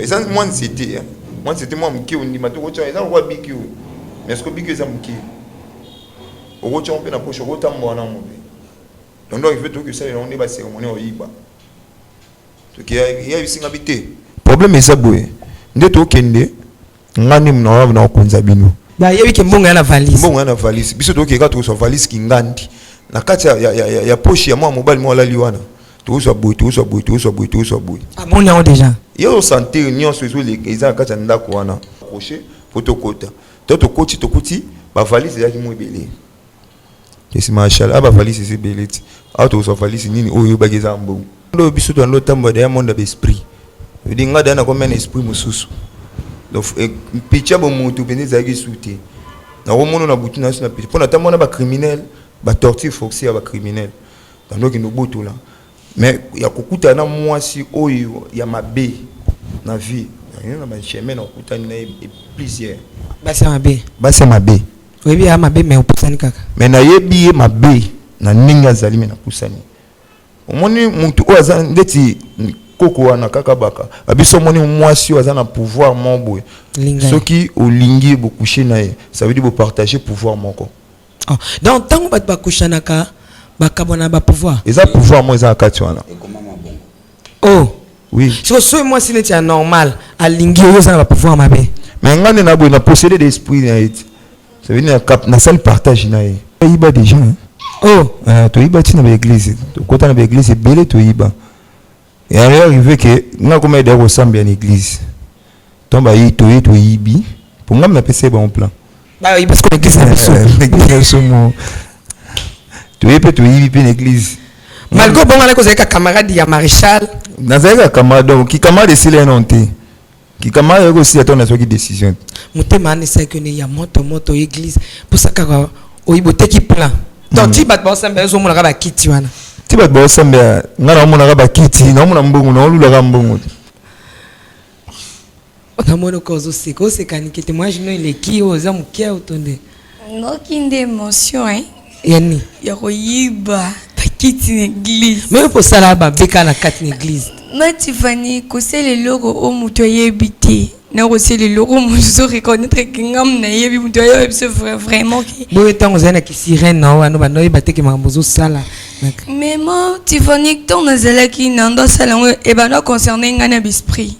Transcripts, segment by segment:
ça moi c'était moi c'était moi mki on dit ma to ko ça quoi biki mais est-ce que biki ça mki au ko on peut na poche ko tambo na mo donc il faut que ça on est ba cérémonie au yiba to ki ya bisinga bité problème ça boye ndeto kende ngani mna na konza bino ba yebi ke mbonga na valise biso to ke ka to so valise ki ngandi na kati ya poche ya moi mobile moi la liwana to so boy amoni on déjà yo santé union sozo les eza kati ya ndako wana crochet photokota to koti ba valise ya ki mo ebele esi machallah ba valise c'est beleti auto so valise nini oyo ba geza mbo ndo biso to ndo tamba de monde d'esprit dinga dana comme un esprit mususu donc picha bo mutu pene za ki souté na romono na butu na na picha pona tamba na ba criminel ba torture forcée ba criminel donc no boto là mais ya kokuta na mwasi oyo ya mabe na vie na ba chemin na kokuta na plusieurs basi mabe oyebi ya mabe mais opusani kaka mais na yebi mabe na ninga zali me na pusani omoni muntu o aza ndeti koko wana kaka baka abiso moni mwasi o aza na pouvoir mombo soki olingi bo coucher na ye ça veut dire bo partager pouvoir moko donc tango bat ba kushanaka bakabona ba pouvoir eza pouvoir mo eza akati wana oh oui so moi si c'est normal alingi yo za ba pouvoir mabe mais ngane na bo na posséder d'esprit na it ça veut dire na seul partage na ye iba déjà to iba tina ba église to kota na ba église belé to iba et arrivé que na comme aider au sambe en église tomba yi to ibi pour ngam na pese bon plan ba yi parce que l'église na biso tu es peut-être y une église malgré bon avec un camarade ya maréchal dans un camarade donc qui camarade de silence non qui camarade aussi à ton qui décision mutema ne sait que ne ya moto église pour ça ka oyibote ki plan donc ti bat ba sembe zo mona ka ba kiti wana ti bat ba sembe ngana mona ka ba kiti na mona mbongo na lula ka mbongo na mona ko zo seko se kanikete moi je no il est qui oza mukia otonde no kinde émotion hein yani ya koyiba bakiti na église mais pour ça là ba beka na kati na église Matifani kosele loko o muto yebite na kosele loko muzo reconnaître que ngam na yebi muto yebi c'est vraiment que bo etango zana ki sirène na wana ba noyi bateke makambozo sala mais moi Tiffany ton nazala ki nando sala e ba no concerner ngana l'esprit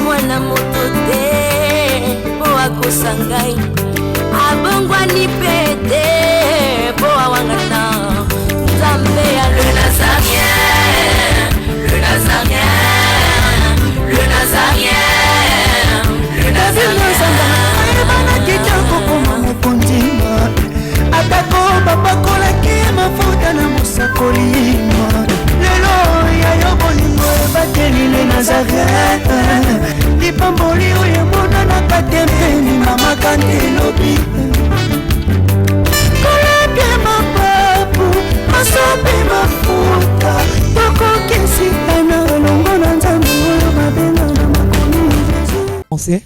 mwana motote po akosangai abongwa ni pete po awangata nzambe ya le nazarien le nazarien le nazarien le nazarien bana kitoko koma mokondima atako babakolaki mafuta na mosakolima lelo ya yo bolingo ebateli le nazarien lipamboli oyo monanaka tempeni mama kandelobi koleke mapapu masopi mafuta tokokisika na olongo na nzambe oyo babenga na makomi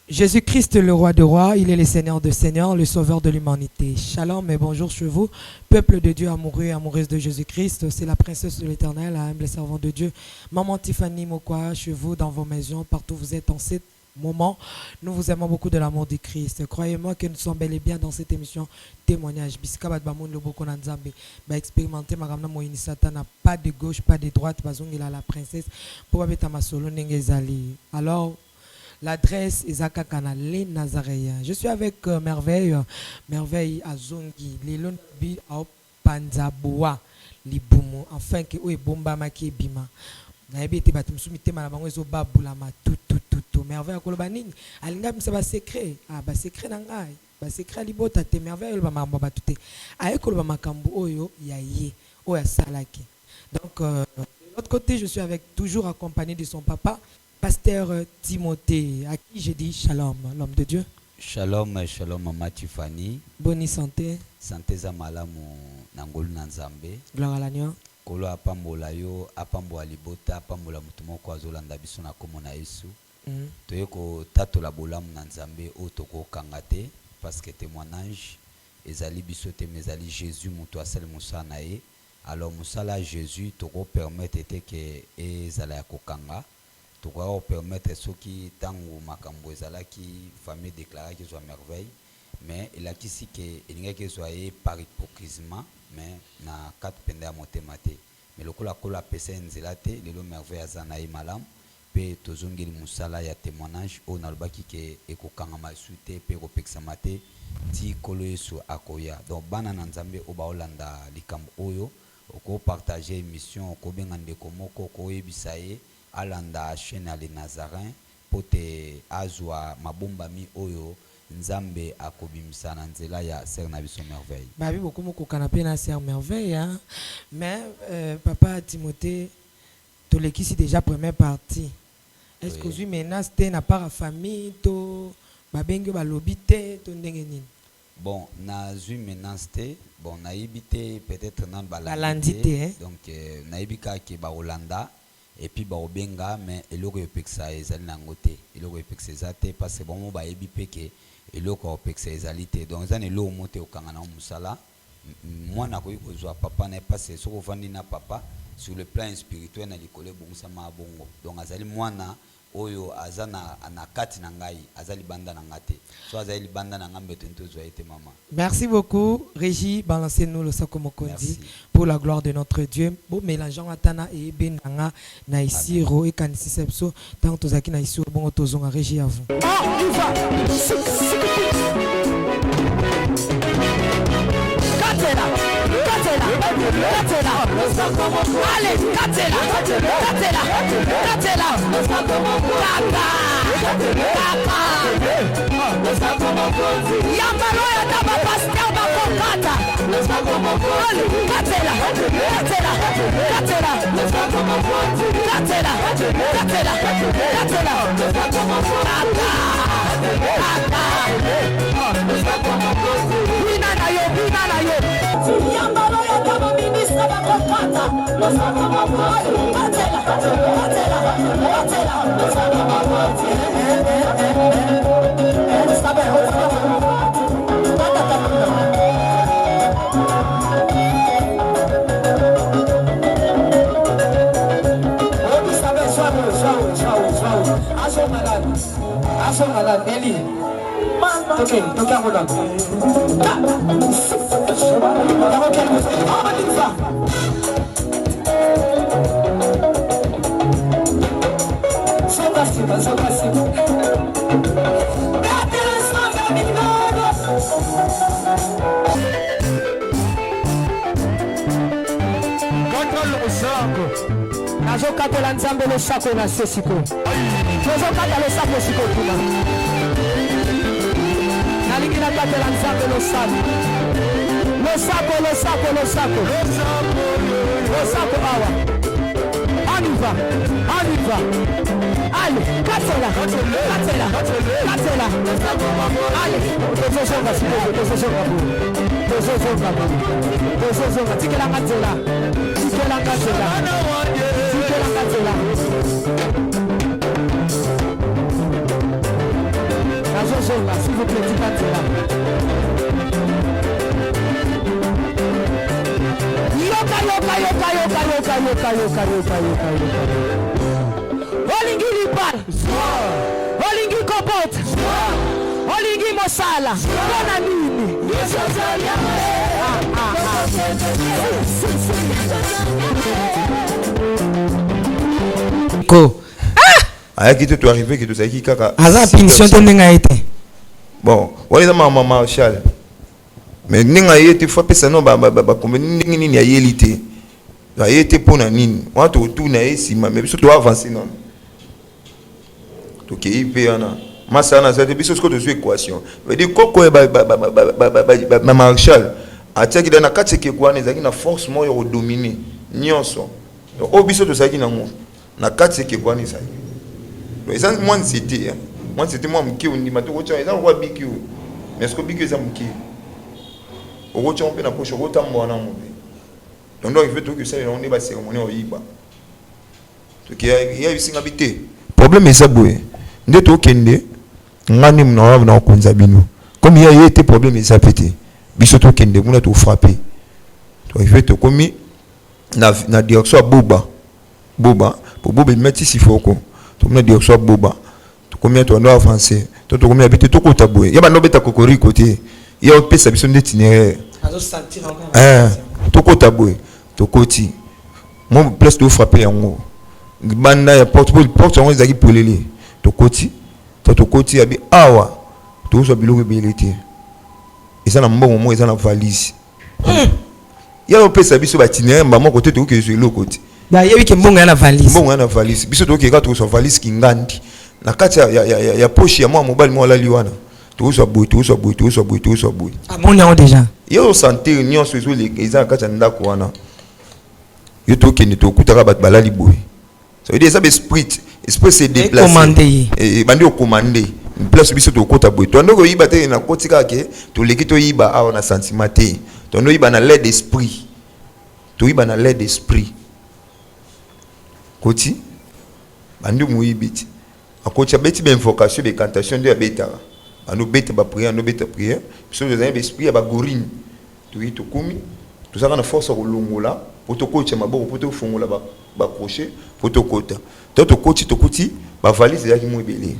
Jésus-Christ, le roi de rois, il est le Seigneur de seigneurs, le sauveur de l'humanité. Shalom et bonjour chez vous, peuple de Dieu amoureux et amoureuse de Jésus-Christ. C'est la princesse de l'Éternel, la humble servante de Dieu. Maman Tiffany Mokwa, chez vous, dans vos maisons, partout où vous êtes en ce moment. Nous vous aimons beaucoup de l'amour de Christ. Croyez-moi que nous sommes bel et bien dans cette émission témoignage. Biskabat Bamoun Loboko Nanzambe. Expérimenter Magamna Moïni Satana, pas de gauche, pas de droite. Bazong il a la princesse. Pour Masolo Nengezali. Alors, l'adresse est Zakakana, les Nazaréens. Je suis avec Merveille Azongi, les Lonbi au Panzaboa, les Boumou, enfin que oui, Bomba Maki Bima. Naïbi était battu, Soumité Malabango, Zobaboulama, tout. Merveille à Kolobanini, Alinga, c'est un secret. Ah, bah, secret Nangai, bah, secret Libota, te merveille, le Bama Batute. Aïkolo Makambo, Oyo, Yaye, Oya Salaki. Donc, de l'autre côté, je suis toujours accompagné de son papa. Pasteur Timothée, à qui j'ai dit shalom, l'homme de Dieu. Shalom, Mama Tiffany. Bonne santé. Santé za malamu nangolu nanzambe. Gloire à l'agneau. Kolo apambola yo, apambola libota, apambola mutumo kwa zolanda biso na komona Yesu. toye ko tatola bolamu na nzambe o toko kangate parce que témoignage ezali biso te mezali Jésus muto asali musala na ye. Alors musala Jésus toko permettre te que ezala ya kokanga, toko permettre soki tangu makambo ezalaki famille déclaré que soit merveille, mais il a kisi que elinga que soit par hypocritement, mais na quatre pende ya motema te. Mais lokola kola pesa nzela te lelo merveille azana ye malam pe tozongeli musala ya témoignage o nalobaki ke ekokanga masute pe kopekisama te ti kolo yesu akoya. Donc bana na nzambe o baolanda likambo oyo oko partager émission oko benga ndeko moko ko yebisa ye alanda chaîne ya les Nazarin pote azwa mabombami oyo nzambe akobimisa na nzela ya Sœur na biso merveille. Babi beaucoup moko canapé na Sœur merveille hein? Mais papa Timothée to lekisi déjà première partie. Est-ce que vous menacez n'a pas la famille to babengo balobité to ndenge nini? Bon, na zui menace bon na ibité peut-être nan balandité hein? Donc na ibika ki ba Holanda et puis ba obenga mais eloko yopekisa ezali na ngote. Eloko yopekisa ezate parce que bon ba ebipe ke eloko yopekisa ezalité. Donc zane lo mote okanga na musala mwana ko ikozwa papa na parce soko vandi na papa sur le plan spirituel na likole bongo ma bongo. Donc azali mwana oyo azana anakati na ngai azali banda na ngate so azali banda na ngambe tento zo ete mama. Merci beaucoup Régie, balancez-nous le sako mokondi pour la gloire de notre Dieu. Bon mélangeant atana et benanga na isiro et kanisisepso tant tozaki na isiro bongo tozonga Régie à vous. Allez, Nazokatela nzambe le sako na sesiko. Nazokatela le sako siko tuma. Nalingi nakatela nzambe le sako. Le sako, le sako, le sako. Le sako awa. On y va, on y va. Allez, katela, katela, katela. Allez, tozozonga siko, tozozonga bu. Tozozonga bu. Tozozonga, tikela katela. Tikela katela. S'il vous plaît, Olingi lipal, Olingi kopot, Olingi mosala, bona nini? Ko. Ah, qui te arrivé que tu sais qui kaka. Aza punition to ndenga été. Bon, wala za mama Marshall. Mais ninga yete fois pesa no ba comme ningi nini ya yelité. Ya yete pona nini. Wa to tu na esima mais biso to avancer non. To ke ipe ana. Masa na za te biso ko to sur équation. Veut dire koko ba Marshall. Atia ki dana kateke kwa nezaki na force mo yo dominer nyonso. O biso to saki na mo. Na kateke kwa nezaki. Donc ça moi c'était moi c'était moi mki on dit mato ko tsa roi biki mais est-ce que biki ça mki o ko tsa on peut na poche ko tambo na mo donc il faut que ça on est ba cérémonie o yiba to ki ya bisinga bité problème est ça boye nde tokende ngani na konza bino comme il y a été problème et ça pété biso tokende muna to frapper to arrivé to komi na direction boba pour boba mettre ici foko to na direction boba to komi to ndo avancer to komi habiter to kota boye ya ba no beta kokori côté ya o pesa biso ndetine azo sentir encore to kota boye to koti mon place to frapper yango banda ya porte yango ezaki polele to koti abi awa to so biloko belete eza na mbongo mo eza na valise ya opesa biso batine mba moko te to ke zo eloko te ba yebi ke mbongo ya na valise biso to ke ka to so valise kingandi na kati ya poche ya mwa mobali mo lali wana to so boy amoni on déjà yo santé nyonso ezo le eza kati ndako wana yo to ke ni to kutaka bat balali boy ça veut dire ça esprit c'est déplacé et bandi au commandé place biso to kota boy to ndoko yiba te na kotika ke to leki to yiba a na sentiment te to ndo yiba na l'aide d'esprit to yiba na l'aide d'esprit koti bandi mu yibiti akocha beti be invocation be cantation de beta anu beta ba prière no beta prière biso de esprit ba gorine to yi to kumi to saka na force ko longola poto kocha maboko poto fongola ba crochet poto kota to koti ba valise ya ki mu ebele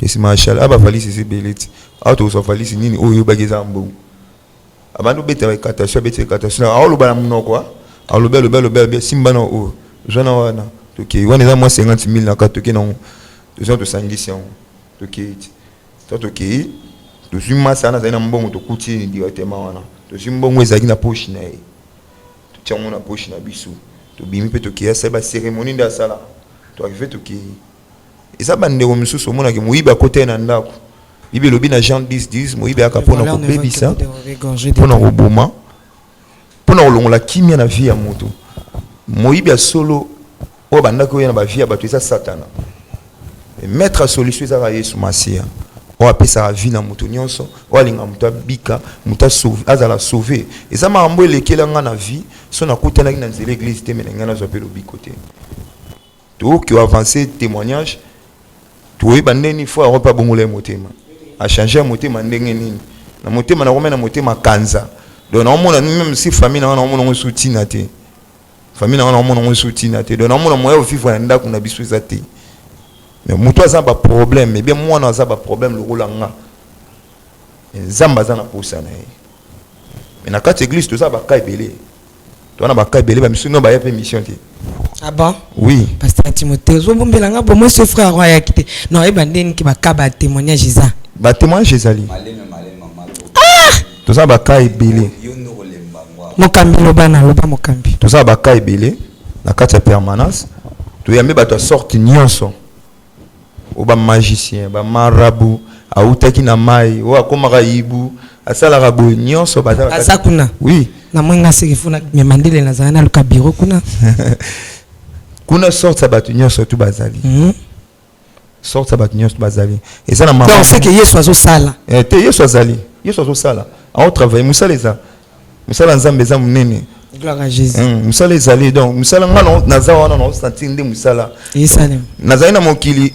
esi machallah ba valise si beleti auto so valise nini oyo bageza mbo abandu beta ba katasha beta katasha aolo bana munoko alo simba na o jona wana to ke wana za mo 50,000 na katoke na to to sangisi on to ke to ke to sima sana za na mbongo to kuti directement wana to simbongo ezaki na poche na e to tiango na poche na biso to bimi pe to ke ya ba cérémonie nda sala to arrivé to ke eza bandeko misusu omona ke moyibi akote na ndako bibi elobi na Jean 10:10 moyibi akapona kobebisa mpona koboma mpona kolongola kimia na vie ya moto moyibi ya solo oyo bandako oyo na bavie ya bato eza satana maître ya solution ezaka yesu masiya oyo apesaka vie na moto nyonso oyo alinga moto abika moto azala sauve eza makambo elekela nga na vie so nakutanaki na nzela église te mena ngai nazwa mpe lobiko te tokoki oavance témoignage toyeba ndeni fo akopa bongola motema a changer motema ndenge nini na motema na komena motema kanza donc na omona même si famille na omona ngo soutina te famille na omona ngo soutina te donc na omona moyo vivre na ndako na biso ezate mais moto aza ba problème et bien moi na za ba problème le rolanga nzamba za na posa na ye mais na kati église to za ba kaibele to na ba kaibele ba misuno ba yepe mission te. Ah bon? Oui. Pasteur Timothée, zo bombelanga bo moi ce frère roi ya kité. Non, e bandeni ki ba kaba témoignage za. Ba témoignage ezali. Maleme mama. To za ba kaibele. Mokambi lobana loba mokambi. To za ba kaibele na kati ya permanence. To yambe ba to sorti nyonso. O ba magicien, ba marabout, autaki na mai, o akomaka yibu, asalaka bo nyonso ba za. Asakuna. Oui. Na mwenga sekifuna me mandele na zana luka biro kuna. Kuna sorte bato nyonso tu bazali. Sorte bato nyonso tu bazali. Et ça na maman. On sait que Yesu azo sala. Te Yesu azali. Yesu azo sala. On travaille musala eza. Musala nzambe za munene. Gloire à Jésus. Musala ezali donc musala ngana naza wana na sentir nde musala. Yesalem. Nazali na mokili.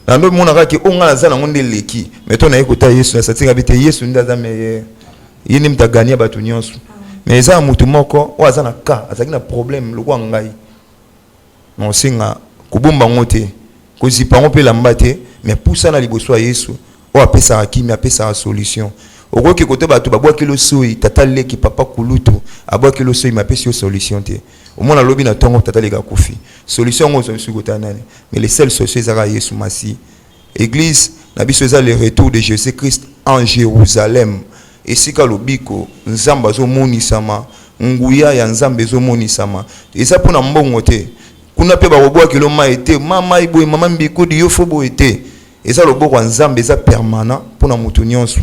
Nando mona kaki onga naza na ngonde leki. Mais to na ekota Yesu na sentir bite Yesu ndaza meilleur. Yini mtagania bato nyonso. Mais ça mutu moko o azana ka azaki na problème lokwa ngai non singa kubumba ngote kozipa ngo pe lamba te mais poussa na liboso ya Yesu o apesa akimi apesa solution okoki kote bato babwaki lo soyi tata leki papa kulutu abwaki lo soyi mapesi yo solution te omona lobi na tongo tata leka kufi solution ngo zo sukota nani mais les seuls solutions ezaka Yesu masi église na biso eza le retour de Jésus Christ en Jérusalem. Et si kalobiko nzamba zo monisama nguya ya nzambe zo monisama eza pona mbongo te kuna pe ba robwa kilo ma ete mama iboy mama mbiko di yo fobo ete eza loboko nzambe eza permanent pona mutu nyonso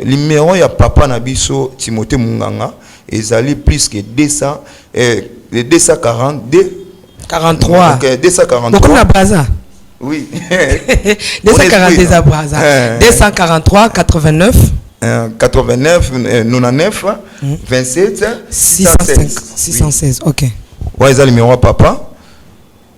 numéro ya papa na biso Timothée Munganga ezali plus que 200 242 43 OK 243 beaucoup na braza. Oui. 242 à braza. 243 89 89 99 27 616. OK. Ouais, ils ont le numéro papa.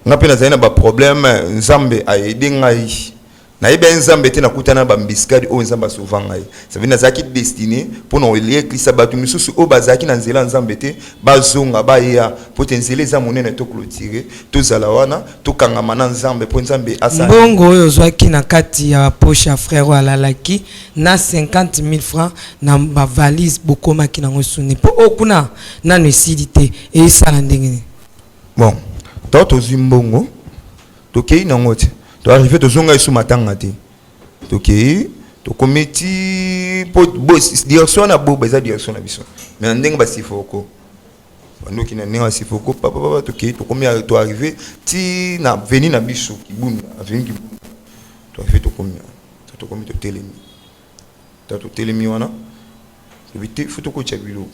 nga pe nazali na ba problème nzambe aide ngai na yeba nzambe te nakutana ba mbiskadi o nzamba souvent ngai ça veut nazaki destiné pour no l'église batu misusu o bazaki na nzela nzambe te bazonga ba ya potentiel za monene to clôturer to zala wana to kangama na nzambe po nzambe asa mbongo oyo zwaki na kati ya poche ya frère alalaki na 50 000 francs na ba valise bokomaki nango suni po okuna nano esidite e sala ndenge bon toto zimbongo to kei nango te to arrivé to zonga isu matanga te to kei to committee po direction na bo beza direction na biso mais ndenge ba sifoko bando ki na ndenge ba sifoko papa to kei to combien to arrivé ti na veni na biso kibunda aveni kibunda to arrivé to combien to telemi to telemi wana to vite foto ko chabilo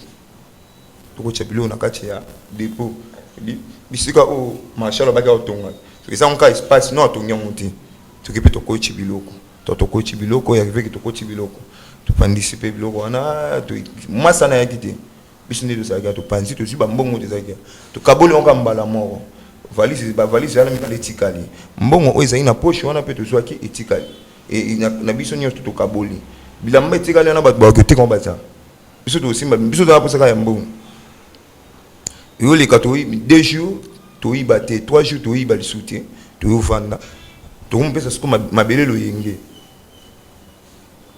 to ko chabilo na kati ya dépôt bisika o machala baka otonga ça on ka espace non to nyamuti to kepe to ko chibiloko to ko chibiloko ya avec to ko chibiloko to pandisipe biloko wana to masana ya kiti bisinde to saga to panzi to ziba mbongo de saga to kaboli on ka mbala moko valise ala mikale tikali mbongo o ezai na poche wana pe to zwaki etikali e na biso nyo to kaboli bilamba etikali na bato ba ko te ko baza biso to simba biso to aposaka ya mbongo yo les 2 jours to ibate 3 jours to ibali soutien to vanda to mpesa siko mabele lo yenge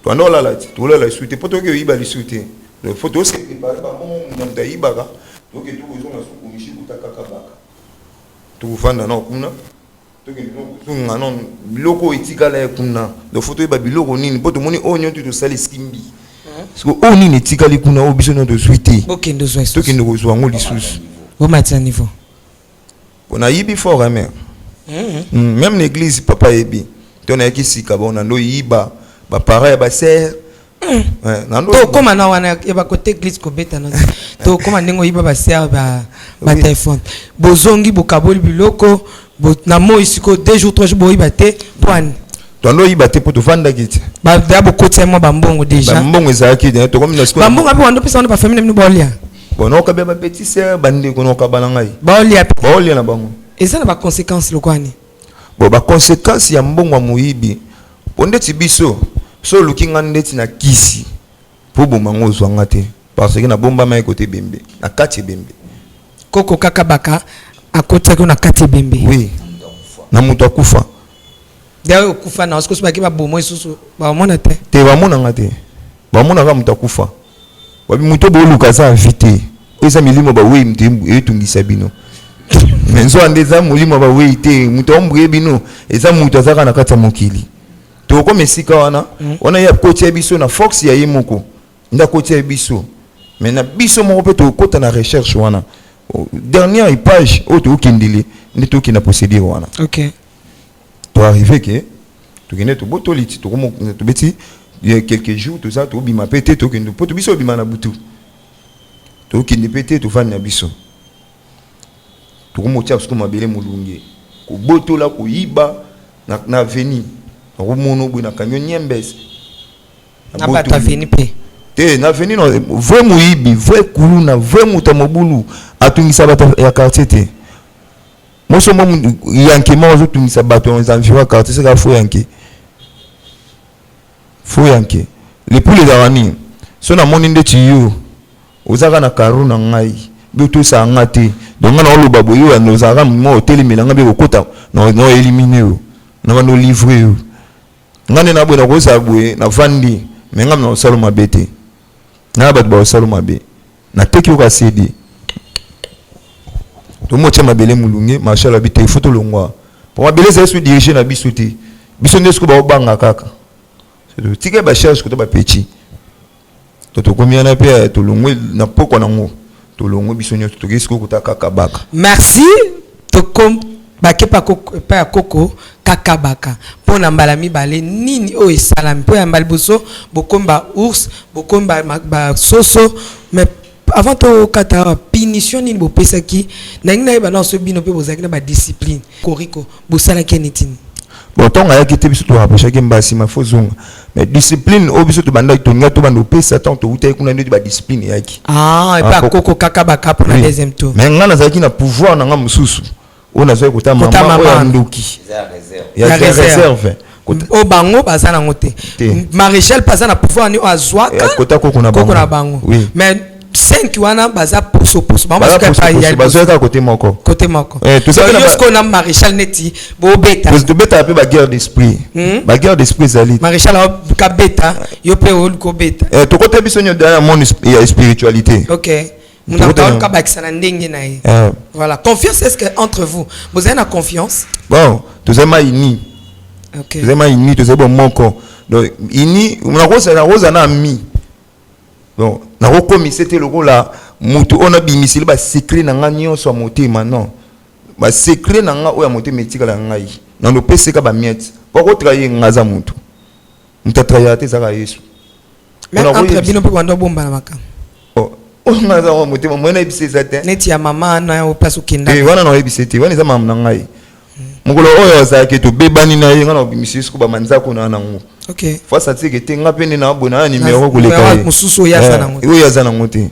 to andola la to la soutien poto ke ibali soutien le photo c'est préparé ba bon ndanda ibaka to ke to zonga so kumishi kutakaka baka to vanda na kuna to ke to ngana biloko etikala kuna le photo iba biloko nini poto moni onyo to sali skimbi siko oni netikali kuna o biso no to suite OK ndo zo to ke ndo zo ngo lisusu au matin niveau on a yibi fort hein même l'église papa yebi on a qui sika bon na ndo yiba ba pareil ba sœur to koma na wana ya ba côté église ko beta na to koma ndengo yiba ba sœur ba téléphone bozongi bokaboli biloko na mo isiko 2 jours 3 jours boyiba te point to ndo yiba te poto vanda kiti ba dabo côté mo ba mbongo déjà ba mbongo ezaki to comme na siko ba mbongo abi wando pesa ba famille mno bolia bon on ka ba petit sœur bande ko no ka balangai bolia na bango eza na ba conséquences lokwani bon ba conséquences ya mbongo wa muyibi ondeti biso so lukinga ndeti na kisi po bomango zwanga te parce que na bomba mai côté bembe na kati bembe koko kaka baka akota ko na kati bembe oui na muto akufa d'ailleurs kufa na osko baki ba bomo isusu ba mona te te ba mona ngate ba mona ka muto akufa wabi muto bo luka za invité eza milimo ba we mte etungisa bino menzo andeza mulimo ba we te muto ombre bino eza muto azaka na kati mokili to ko mesika wana ona ya kotia biso na force ya yemoko nda kotia biso mais na biso moko pe to kota na recherche wana dernière page auto kindili ndito kina procédure wana OK to arrivé que to kene to botoliti to ko to beti il y a quelques jours tout ça to bima pété to kendo poto biso bima na butu to kindi pété to fanya biso to ko motia biso mabele mulunge ko botola ko yiba na veni ko mono bu na kanyo nyembes na bata veni pe te na veni no vrai muyibi vrai kuluna vrai mutamobulu atungisa bata ya quartier te moso mo yanke mo zo tungisa bata en environ quartier c'est ka fo yanke fo yanke les poules d'arani so na moni nde chiyo ozaka na karu na ngai bitu sa ngate donc na oloba boyo ya nozaka mo hotel milanga be kokota no éliminer yo na no livrer yo ngane na bwena ko sa bwe na vandi mais ngam na salo mabete na bat ba salo mabe na teki ka cedi to mo tia mabele mulunge mashala bite photo longwa pour mabele ça se diriger na bisote biso ndesko ba obanga kaka c'est tike ba cherche ko to ba petit to combien na pe to longwe na poko na ngo to longwe biso nyo to kesko ko ta kaka baka merci to kom bakepa koko pa koko kaka baka pona mbala mibale nini o esalami po ya mbali boso bokomba ours bokomba ba soso mais avant to kata punition nini bopesaki na ngina yeba na so bino pe bozaki na ba discipline koriko bosala kenetini bon tonga ya kite biso to rapprocher ke mbasi ma fozonga mais discipline o biso to banda to nga to bando pesa tant to uta kuna ndio ba discipline yaki et pas koko kaka baka pour la deuxième tour mais ngana zaki na pouvoir na nga mususu on a zo kota mama o ya ndoki ya réserve o bango baza na ngote maréchal baza na pouvoir ni o azwaka kota koko na bango mais 5 wana baza poso bango bazo ka côté moko tout ça yosko na maréchal neti bo beta to beta pe ba guerre d'esprit zali maréchal ka beta yo pe o ko beta to côté biso nyo dans monde ya spiritualité. OK voilà, confiance, est-ce que entre vous avez une confiance? Bon, tous avez ini. OK. Vous avez ini, tous avez moko. Donc ini, on a ami. Donc na rekomi c'était le rôle là, mutu on a bimisili ba secret na nganyo so moté maintenant. Ba secret na nga o ya moté metika la ngai. Na no pese ka ba miette. Poko trahir ngaza mutu. Muta trahir te zaka Yesu. Mais entre bino pe wando bomba na makam. On a un motif, moi na ebise zate. Neti ya mama na o place okenda. Wana na ebise te, wana za mama na ngai. Mukolo oyo za ke to bebani na ye ngana obimisi ko ba manzako na nango. OK. Fa sa tsike te nga pene na bona numéro ko leka ye. Mususu ya za nango. Yo ya za nango te.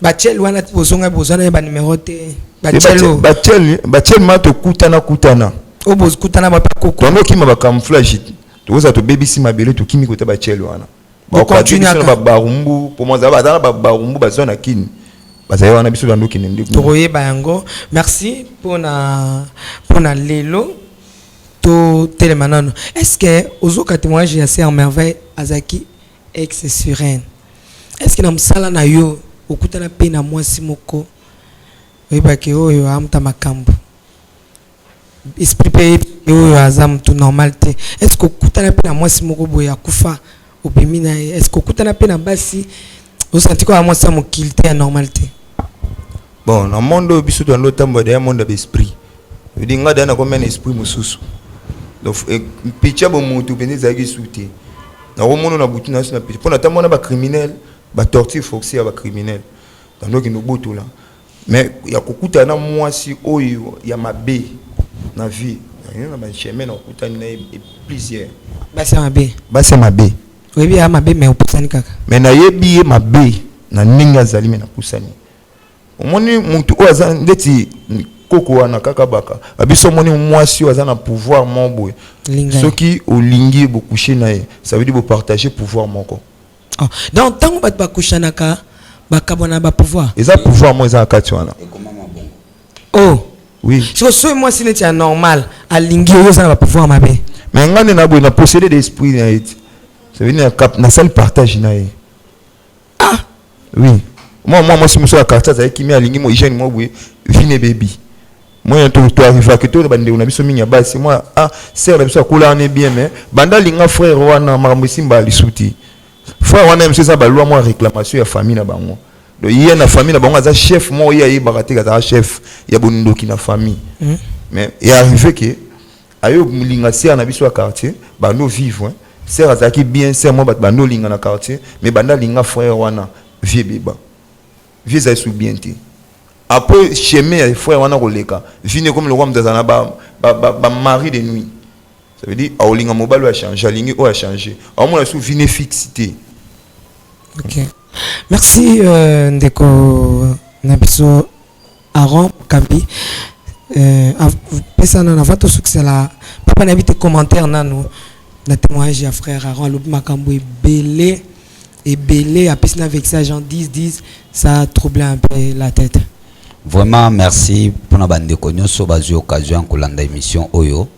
Bachel wana bozonga bozana ba numéro te. Bachel ma to kutana. O boz kutana ba koko. Tono kima ba camouflage. To za to bebisi mabele to kimi ko ta bachel wana. Continue à barumbu pour moi ça va dans barumbu bazona na kini bazaye wana biso dans kini ndiko toye bayango. Merci pour na lelo to telemanano. Est-ce que ozoka témoignage assez en merveille azaki ex sereine? Est-ce que na msala na yo okutana pe na mwasi moko oyebake oyo amta makambo esprit pe oyo azam tout normalité? Est-ce que okutana pe na mwasi moko boya kufa est-ce que tu as un basi au senti quoi moi ça mon qualité à normalité? Bon, dans le monde biso dans l'autre monde un monde d'esprit. Je dis ngada na comme un esprit mususu. Donc picha bon mutu bene zaki souti. Na o monde na butu na na picha. Pona tamona ba criminel, ba torture forcée ba criminel. Dans donc no butu là. Mais ya kokuta na mwasi oyo ya mabe na vie. Na ba chemin na kokuta na plusieurs. Basi mabe. Oui, bien, ma bé, mais au poussani kaka. Mais na yebi ma bé, na ninga zali me na poussani. Omoni muntu o azan ndeti koko wana kaka baka. Abiso moni mwasi o azan na pouvoir mon ce qui au lingi bo coucher na ye, ça veut dire bo partager pouvoir moko. Oh, donc tant que ba coucher naka, ba kabona ba pouvoir. Eza pouvoir mo eza akati wana. Oh, oui. So moi si n'est normal, a lingi o azan ba pouvoir ma bé. Mais ngane na bo na posséder d'esprit na eti. Ça veut dire na seul partage na ye. Ah, oui. Moi si monsieur la carte ça qui met aligné moi hygiène moi oui, vine baby. Moi to arriver que to bande on a biso minya basi moi sœur na biso kola on est bien mais banda linga frère wana makambo simba lisuti. Frère wana monsieur ça ba loi moi réclamation ya famille na bango. Donc hier na famille na bango za chef moi hier baraté ka chef ya bondoki na famille. Mais il arrivé que ayo linga sœur na biso quartier ba no vivre sœur azaki bien sœur moi ba no linga na quartier mais banda linga frère wana vie beba vie za sou bien té après chemin frère wana koleka vine comme le roi mzazana ba mari de nuit ça veut dire au linga mobile a changer lingi o a changer au moins sou vine fixité. OK, merci ndeko nabiso Aaron Kambi pesa na vato succès là papa n'invite commentaire nanu na témoignage ya frère Aaron le makambo et belé à piscine avec ça j'en 10 ça a troublé un peu la tête. Vraiment merci pour na bande konyoso bazu occasion kolanda émission oyo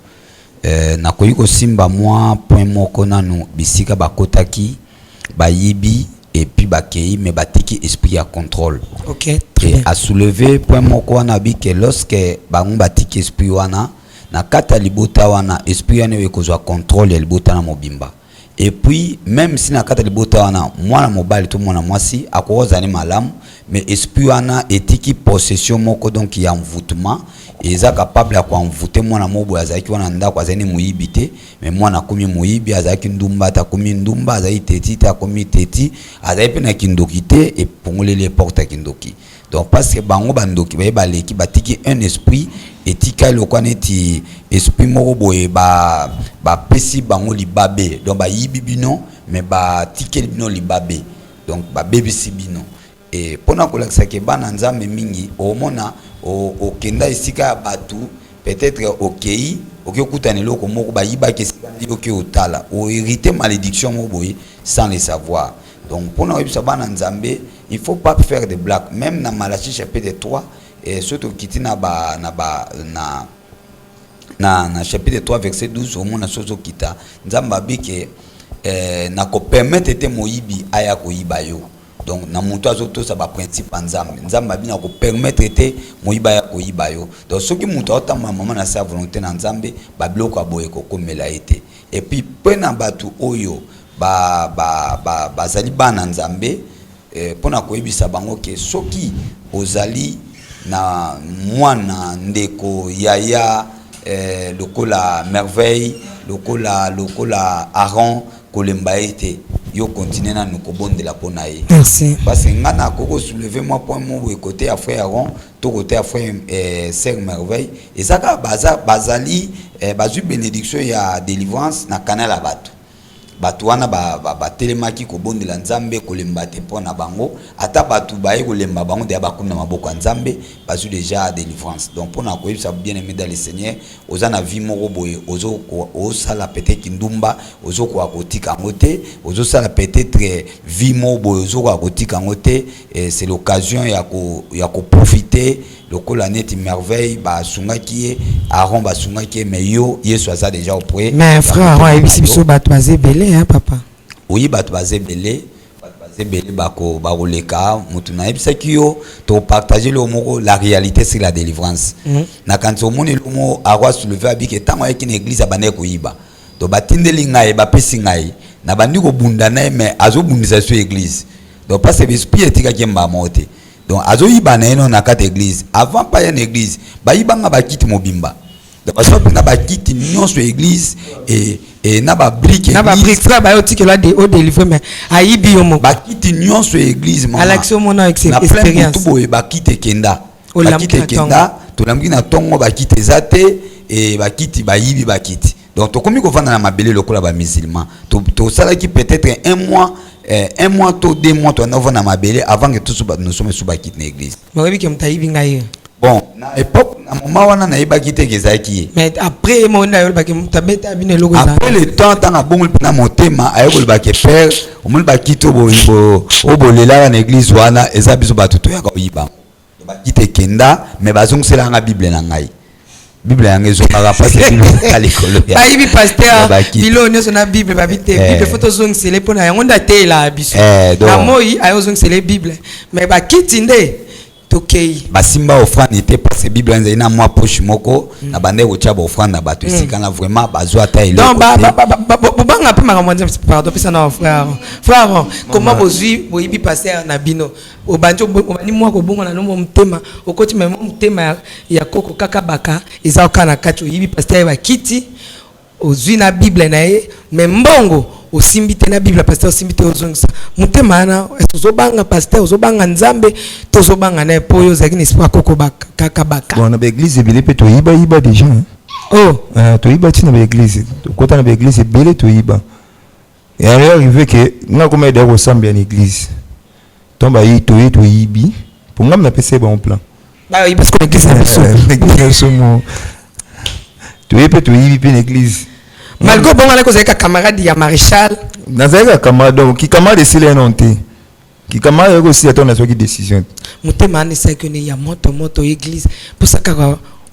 na koyiko simba moi point moko nanu bisika bakotaki bayibi et puis bakei mais batiki esprit à contrôle. OK, très bien. À soulever point moko wana bi que lorsque bangu batiki esprit wana na kata libota wana esprit wana wekozwa contrôle ya libota na mobimba. Et puis même si na kata libota wana mwana mobali to mwana mwasi akoza ni malamu mais esprit wana etiki possession moko donc ya envoûtement eza capable ya envoûter mwana mobo azaki wana ndako azani muibite mais mwana komi muibi azaki ndumba ta komi ndumba azaki teti ta komi teti azaki pe na kindokite et pongole les portes kindoki. Donc parce que bango bandoki ba leki batiki un esprit etika lokwaneti esprit moko boye ba pesi bango libabe donc ba yibibino mais ba tikeli bino libabe donc ba bebisi bino et pona kolakisa ke bana nzambe mingi omona o kenda esika ya batu peut-être okei okokutana eloko moko bayiba ke oke otala o hériter malédiction mo boye sans le savoir. Donc pour nous bana nzambe, il faut pas faire de blagues. Même dans Malachie chapitre 3 et surtout kiti na chapitre 3 verset 12 au moins na sozo kita nzamba bike na ko permettre te moyibi aya ko yibayo. Donc na mutu azoto sa ba principe nzambe nzamba bina ko permettre te moyiba ya ko yibayo. Donc soki mutu otama mama na sa volonté na nzambe ba bloko aboye ko komela ete. Et puis pena batu oyo bazali bana nzambe pona koyebisa bango ke soki ozali na mwana ndeko yaya lokola merveille lokola Aaron kolemba ete yo continuer na nokobondela pona ye. Merci. Parce que ngana koko soulever moi point mon côté à frère Aaron to côté à frère sœur merveille et ça bazali bazu bénédiction ya délivrance na canal à bato. Batu wana ba telemaki ko bondela nzambe kolemba te pona bango ata batu baye kolemba bango de bakuna maboko nzambe bazu déjà délivrance. Donc pona ko yebisa bien aimé dans le Seigneur ozana vie moko boye ozo sala peut-être ndumba ozo ko akotika ngote ozo sala peut-être vie moko boye ozo ko akotika ngote et c'est l'occasion ya ko profiter lokola neti merveille ba sungaki Aaron ba sungaki mais yo Yesu aza déjà auprès. Mais frère Aaron ebisi biso bato bazé belé hein papa. Oui bato bazé belé bako leka mutu na ebisaki yo to partager le moko la réalité c'est la délivrance. Na kanto moni le mo Aaron soulever abike tango yeki na église abane ko yiba. To batindeli ngai ba pesi ngai na bandi ko bunda na mais azo bundisa sur église. Donc parce que l'esprit etika kemba mote. Donc azo yibana eno na kata église avant pas une église ba yibanga ba kiti mobimba donc parce que na ba kiti nyonso église et na ba brique na ba brique frère ba yo tiki la de au délivrer mais ayibi yo mo ba kiti nyonso église mama Alexio mona expérience tout boye ba kiti kenda ba kiti kenda to lamki na tongo ba kiti zate et ba kiti ba yibi ba kiti donc to komi ko vanda na mabele lokola ba musulman to sala ki peut-être un mois to 2 mois to na vona mabele avant que tout nous sommes sous ba kiti na église babi ke mtayibi ngai bon na époque na moment wana na yeba kiti kezaki mais après mo na yo ba ke mtabeta bine logo za après le temps tanga bongo na motema ayeko ba ke père o mo ba kiti obo lela na église wana eza biso ba tuto ya ko yiba ba kiti kenda mais bazongusela nga bible na ngai Bible yango ezokaka parce que Bible à l'école ya bayibi pasteur bilo nyonso na Bible babite Bible photo zongisele pona yango ndatela biso na moi ayo zongisele Bible mais bakiti nde tokei basimba offrande te parce que Bible nzai na moi poche moko na bande ko tia offrande na bato esika na vraiment bazwa ta eloko donc banga pe makamwanza pardon pesa na frère comment bozui boyibi pasteur na bino obanjo obani mwa ko bongo na nombo mtema okoti memo mtema ya koko kaka baka eza okana kati oyibi pasteur ba kiti ozui na Bible na ye mais mbongo osimbite na Bible pasteur osimbite ozongisa mutema na tozobanga pasteur ozobanga nzambe tozobanga na poyo zaki n'esprit koko baka kaka baka bon na église belé pe to yiba déjà oh to yiba tina ba église kota na ba église belé to yiba et alors arrivé que na comme aider au sambe en église tomba yi to yibi pour ngam na pese bon plan ba yiba parce que l'église na so mo to yiba to yibi pe l'église malgré bon on a causé avec camarade ya maréchal nazaka camarade donc qui camarade c'est les noté qui camarade aussi attend na so qui décision mutema ni ça que ni ya moto église pour ça ka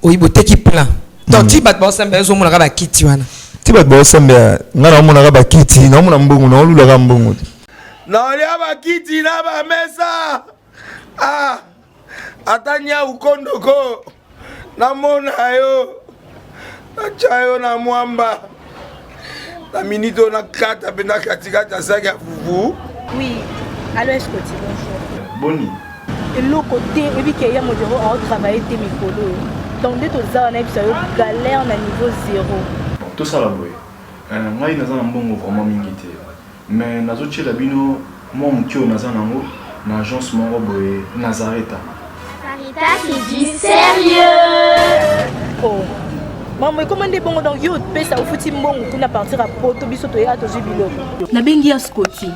oyibote ki plan donc ti bat ba sembe zo mona ba kiti wana ti bat ba sembe ngana mona ba kiti na mona mbongo na olula ka mbongo na olia ba kiti na ba mesa atanya ukondoko na mona yo na chayo na mwamba la minute on a 4 à katikata saki ya fufu. Oui, alors est-ce que tu bonjour. Boni. Et le côté et puis qu'il y a mon bureau à travailler des micros. Donc dès que ça on a eu galère na niveau 0. Tout ça là boy. Moi il naza mbongo vraiment mingi te. Mais nazo tchela bino moi mutio naza nango na agence moko boy Nazareta. Sarita c'est du sérieux. Oh. Maman, comment est bon donc yo pesa au fouti mbongo kuna partir à poto biso to ya to jibilo. Na bengi ya Scotty.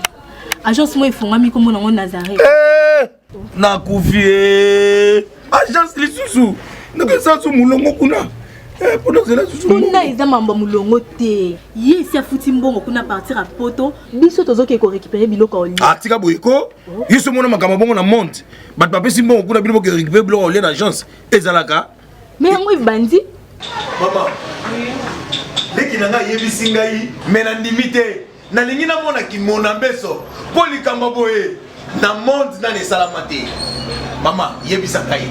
Agence moi ifungami comme na Nazareth. Na kufie. Agence lisusu. Naka sansu mulongo kuna. Pour nous, c'est Tuna eza mambo mulongo te. Ye si afuti mbongo kuna partir à poto, biso tozoke ko récupérer biloko oli. Ah, tika boyeko. Yiso mona makama bongo na monte. Bat papa si mbongo kuna biloko récupérer biloko oli na agence. Ezalaka. Mais yango ibandi. Maman. Leki nanga yebisi ngai mena ndimite. Na lingi na mona ki mona mbeso. Poli kamba boye. Na monte na ne salamate. Mama, yebisa ngai.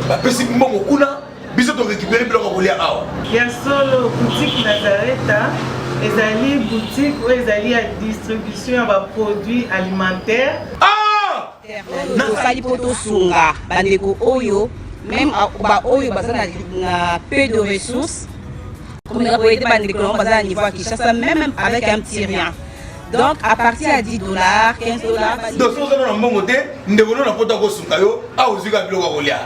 Ba pesi mbongo kuna biso to récupérer biloko oli awa. Ya solo boutique Nazareta, ezali boutique où ezali à distribution de produits alimentaires. Ah! Nakali poto sunga bandeko oyo même ba oyo bazana na peu de ressources comme na ko aider bandeko bazana niveau à Kinshasa même avec un petit rien. Donc à partir à $10, $15. Donc si on a un bon côté, nous devons na poto ko sunga yo, a ozika biloko olia.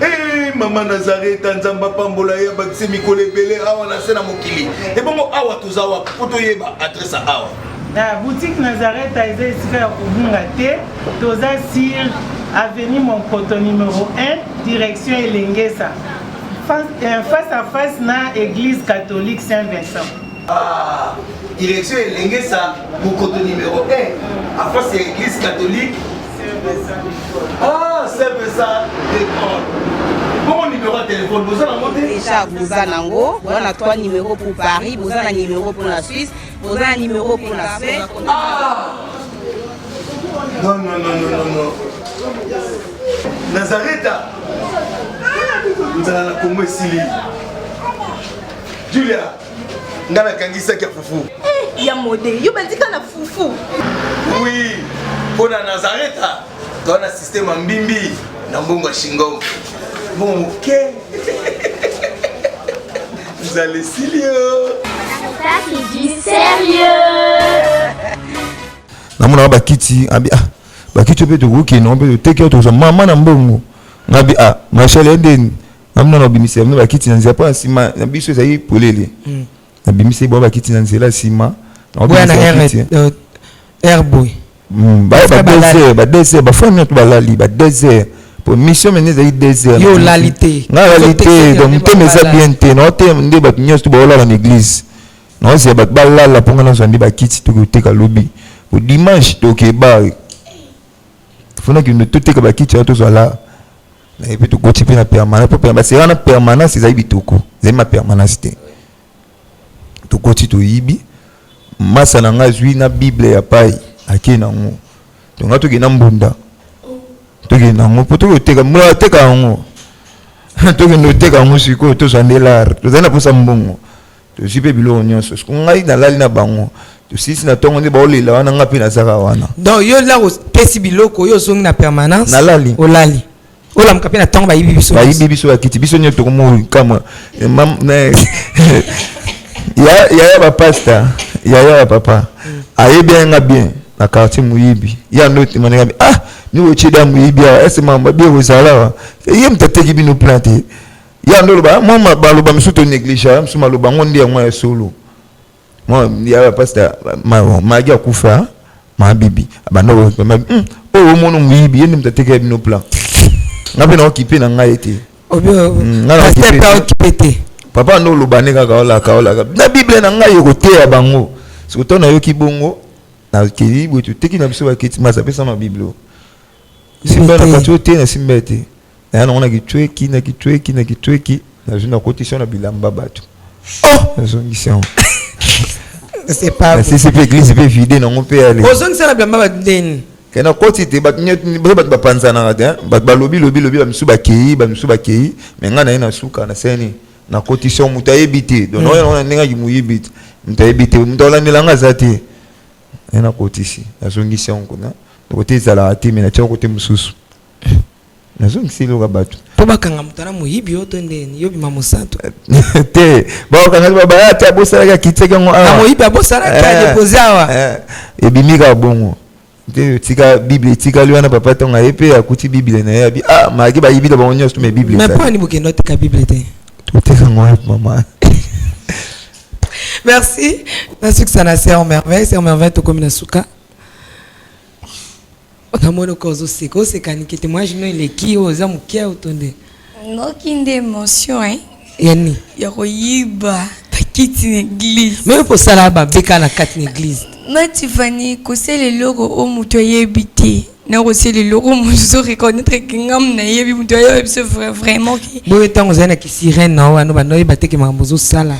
Eh maman Nazareth nzamba pambola ya bakise mikole belé awa na sena mokili. Et bongo awa tozawa poto yeba adresse awa. La boutique Nazareth a été ici à Ubungate, toza sur avenue Monkoto numéro 1, direction Elengesa. Face à face na église catholique Saint-Vincent. Ah, direction Elengesa, Monkoto numéro 1, à face de l'église catholique Saint-Vincent. Ah, Saint-Vincent d'école. Bon numéro de téléphone, vous avez monté déjà vous avez nango, vous avez 3 numéros pour Paris, vous avez un numéro pour la Suisse, vous avez un numéro pour la Suède. Ah! Non. Nazareta. Nous allons la Congo Sili. Julia, ngana kangisa kia fufu. Ya modé, yo bandika na fufu. Oui, pour la Nazareta, dans un système en bimbi, dans bongo shingo. Bon, ok. Vous allez Silio. Ça c'est du sérieux. Namuna bakiti abi bakiti pe to wuki no pe take out to mama na mbongo ngabi machel eden namuna no bimise no bakiti na nzapa sima na biso ezai polele na bimise bo bakiti na nzela sima na airboy ba désert ba femme to balali ba désert pour mission menez ai désert yo lalité na lalité donc te meza bien te no te nde ba nyos to ba la na église no c'est ba balala ponga na zandi bakiti to ko teka lobby au dimanche donc bar faut que nous tout que bakiti to zo là et puis to ko tipe na permanence pour c'est na permanence c'est bitoko c'est ma permanence to ko ti to yibi masa na nga zwi na bible ya pai akina ngo to nga to ke na mbunda to ke na ngo poto teka mwa teka ngo to ke no teka ngo siko to zo ndelar to zana posa mbongo to jipe bilo nyonso ko ngai na lali na bango to sisi na tongo nde ba olela wana nga pe na zaka wana donc yo la pesi biloko yo zongi na permanence na lali olali ola mkape na tongo ba yibi biso akiti biso nyoto mo kama ya ba pasta ya papa aye bien nga bien na quartier muyibi ya note manenga ni wo chida muyibi ese mamba bien wozala ye mtateki bino planter ya ndolo ba mama baloba misuto néglige msuma loba ngondi ya mwa solo moi ya pasta ma ya kufa ma bibi abano o mono muyibi ye mtateki bino plan ngabe na occupé na nga ete pasteur pas occupé te papa no lobane kaka ola na bible na ngai yokoteya bango soto na yoki bongo na keli botu teki na biso baketi masa pesa na bible simba na katu te na simba te na na kitweki na juna cotisation na bilamba bato na zongisation c'est pas c'est église pe vide na on peut aller ozongisa na bilamba bato ndeni kena koti te bat bapanza na te bat balobi ba misu bakei mais nga na ina suka na seni na cotisation mutayebite donc on nenga yimuyibite mutayebite mutalandelanga zati ena cotisi azongisation kuna côté zala ati mais na tio côté mususu nazongisi lo bato po bakanga mutana muyibi oto ndeni yobi mamusanto te ba kanga baba ata bosala ka kiteke ngo na muyibi abosala ka deposawa ebimika bongo te tika bible tika liwana papa tonga epe akuti bible na yabi maki ba yibi ba onyo stume bible mais pas ni bokendo tika bible te maman. Merci. Merci que ça n'a c'est en merveille. C'est en merveille tout comme Nasuka. On a mon cause aussi. C'est quand moi je ne les qui aux hommes qui a autonné. Aucune émotion, hein. Yani. Yakoyiba bakiti na église. Même pour ça là ba beka na kati na église. Ma Tiffany kosele loko o muto yebite. Na kosele loko muzo reconnaître que ngam na yebi muto yebi c'est vraiment que. Boye tango zana ki sirène na wana ba noy bateke mambozo sala.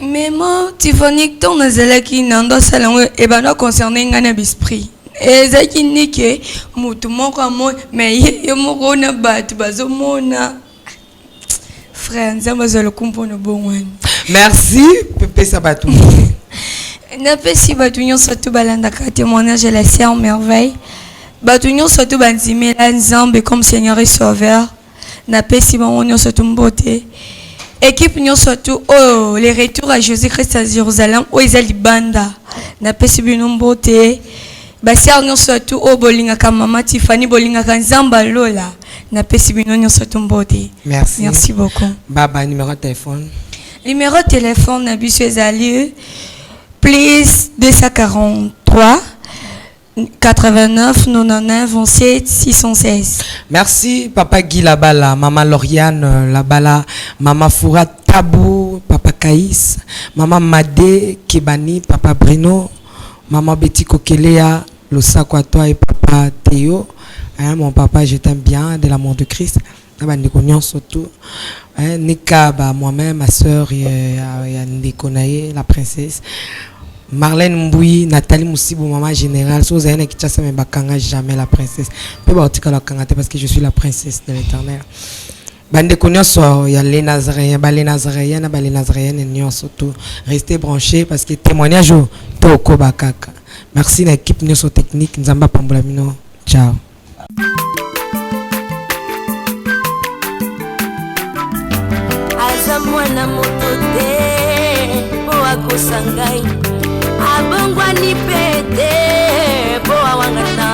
Mais moi Tiffany ton nazala ki nando sala e ba no concerner ngana l'esprit. Ezaki nike mutu moko mo mais ye moko na batu bazomona. Frère nzamba zalo kumpono bongwani. Merci Pepe Sabatou. Napesi batu nyonso tu balanda ka témoignage la sœur merveille. Batu nyonso tu banzimela nzambe comme Seigneur et Sauveur. Napesi bango nyonso tu mbote. Équipe nyonso tu oh les retours à Jésus-Christ à Jérusalem o ezali banda. Napesi bino mbote. Basiar nyonso tu o bolinga ka mama Tiffany bolinga ka nzamba lola. Napesi bino nyonso tu mbote. Merci. Merci beaucoup. Baba numéro de téléphone. Numéro de téléphone na biso ezali plus 243 89 99 27 616. Merci Papa Guy Labala, Maman Lauriane Labala, Maman Foura Tabou, Papa Kaïs, Maman Madé Kibani, Papa Bruno, Maman Betty Kokelea, le sac à toi et Papa Théo. Hein, mon papa, je t'aime bien, de l'amour de Christ. Surtout. Hein, Nika, moi-même, ma soeur, Nikonaye, la princesse. Marlène Mboui, Nathalie Moussibou, maman générale. Si vous avez un Kinshasa, mais bakanga jamais la princesse. Peu importe la kangate parce que je suis la princesse de l'Éternel. Bande connaissons, il y a les Nazaréens, les Nazaréennes, et surtout restez branchés parce que témoignage au Toko Bakaka. Merci l'équipe Nyoso technique, Nzamba Pambulamino. Ciao. Azamwana motote, boa kosangai. Abongwani pete, boa wangana.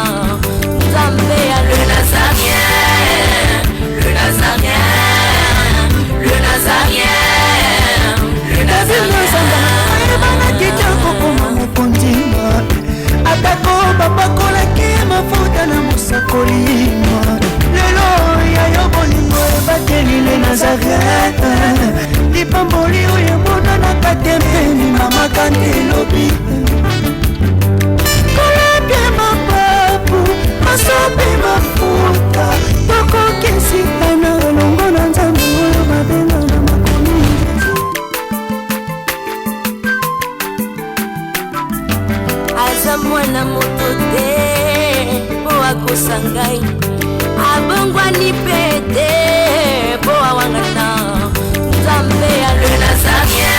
Nzambe ya le Nazarien, le Nazarien, le Nazarien, le Nazarien. Ebana kitoko koma mokondima, atako babakolaki mafuta na mosakolima. Lelo ya yo bolingo ebateli le Nazarien. Lipamboli oyo mona na katempeni mama kandelobi. Kolebe mapapu, masope mafuta. Toko kesikana longo na nzambe oyo babenga na makomi. Aza mwana moto te, boa kosangai. Abongwani pete, boa wangana. Nzambe ya le Nazarien.